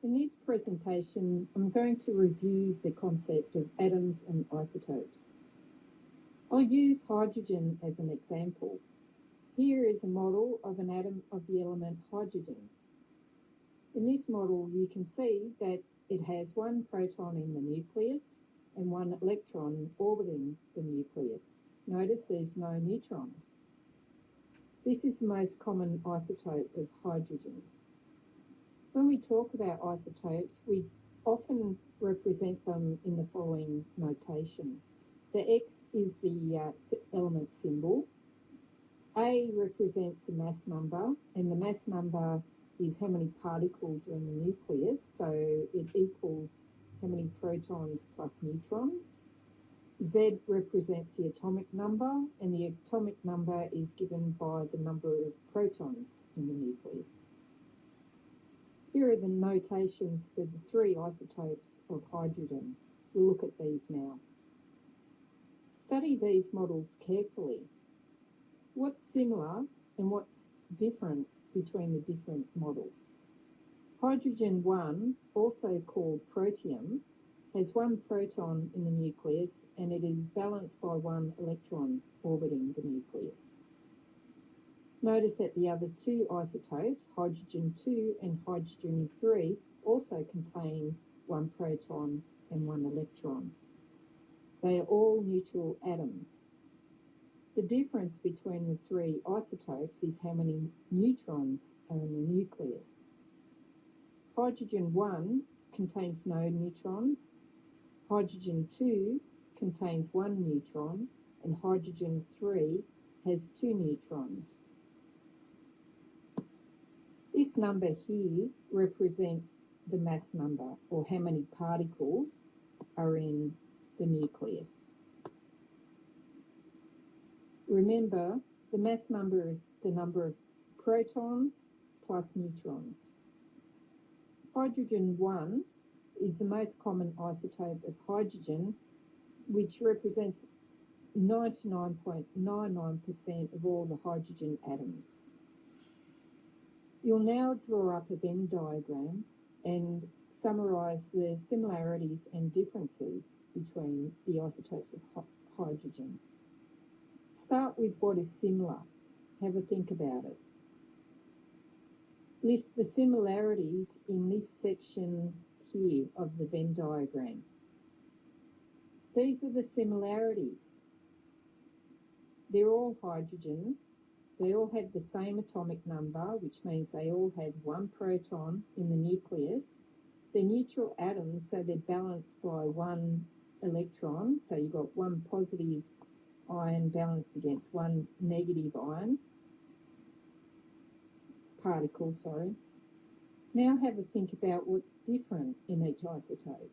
In this presentation, I'm going to review the concept of atoms and isotopes. I'll use hydrogen as an example. Here is a model of an atom of the element hydrogen. In this model, you can see that it has one proton in the nucleus and one electron orbiting the nucleus. Notice there's no neutrons. This is the most common isotope of hydrogen. When we talk about isotopes, we often represent them in the following notation. The X is the element symbol. A represents the mass number, and the mass number is how many particles are in the nucleus, so it equals how many protons plus neutrons. Z represents the atomic number, and the atomic number is given by the number of protons in the nucleus. Here are the notations for the three isotopes of hydrogen. We'll look at these now. Study these models carefully. What's similar and what's different between the different models? Hydrogen 1, also called protium, has one proton in the nucleus and it is balanced by one electron orbiting the nucleus. Notice that the other two isotopes, hydrogen 2 and hydrogen 3, also contain one proton and one electron. They are all neutral atoms. The difference between the three isotopes is how many neutrons are in the nucleus. Hydrogen 1 contains no neutrons, hydrogen 2 contains one neutron, and hydrogen 3 has two neutrons. This number here represents the mass number, or how many particles are in the nucleus. Remember, the mass number is the number of protons plus neutrons. Hydrogen 1 is the most common isotope of hydrogen, which represents 99.99% of all the hydrogen atoms. You'll now draw up a Venn diagram and summarise the similarities and differences between the isotopes of hydrogen. Start with what is similar. Have a think about it. List the similarities in this section here of the Venn diagram. These are the similarities. They're all hydrogen. They all have the same atomic number, which means they all have one proton in the nucleus. They're neutral atoms, so they're balanced by one electron. So you've got one positive ion balanced against one negative ion. Particle, sorry. Now have a think about what's different in each isotope.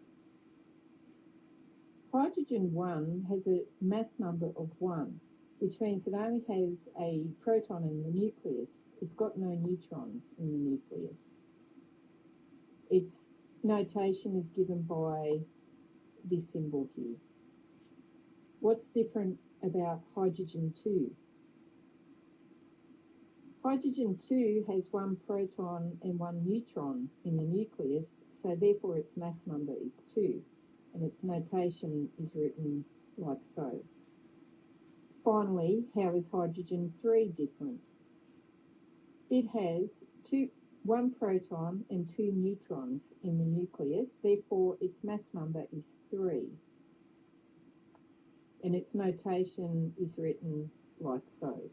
Hydrogen 1 has a mass number of 1, which means it only has a proton in the nucleus. It's got no neutrons in the nucleus. Its notation is given by this symbol here. What's different about hydrogen 2? Hydrogen 2 has one proton and one neutron in the nucleus, so therefore its mass number is 2, and its notation is written like so. Finally, how is hydrogen 3 different? It has one proton and two neutrons in the nucleus, therefore its mass number is 3, and its notation is written like so.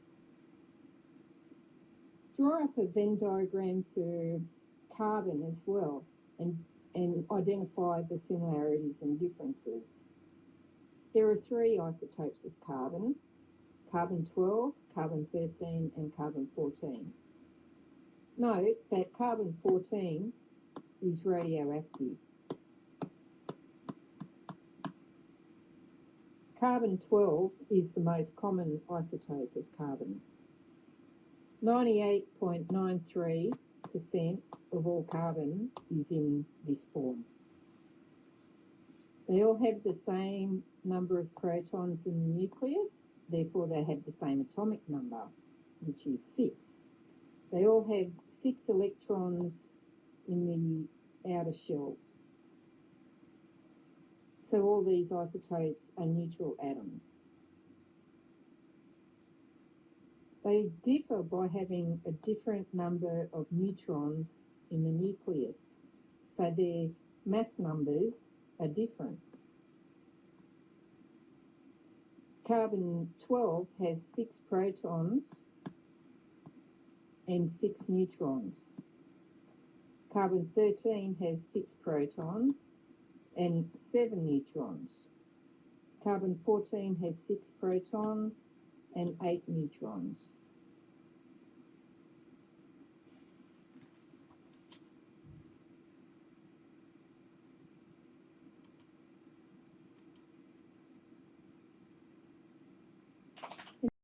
Draw up a Venn diagram for carbon as well and identify the similarities and differences. There are three isotopes of carbon: carbon 12, carbon 13 and carbon 14. Note that carbon 14 is radioactive. Carbon 12 is the most common isotope of carbon. 98.93% of all carbon is in this form. They all have the same number of protons in the nucleus, therefore they have the same atomic number, which is 6. They all have 6 electrons in the outer shells. So all these isotopes are neutral atoms. They differ by having a different number of neutrons in the nucleus, so their mass numbers are different. Carbon-12 has 6 protons and 6 neutrons. Carbon-13 has 6 protons and 7 neutrons. Carbon-14 has 6 protons and 8 neutrons.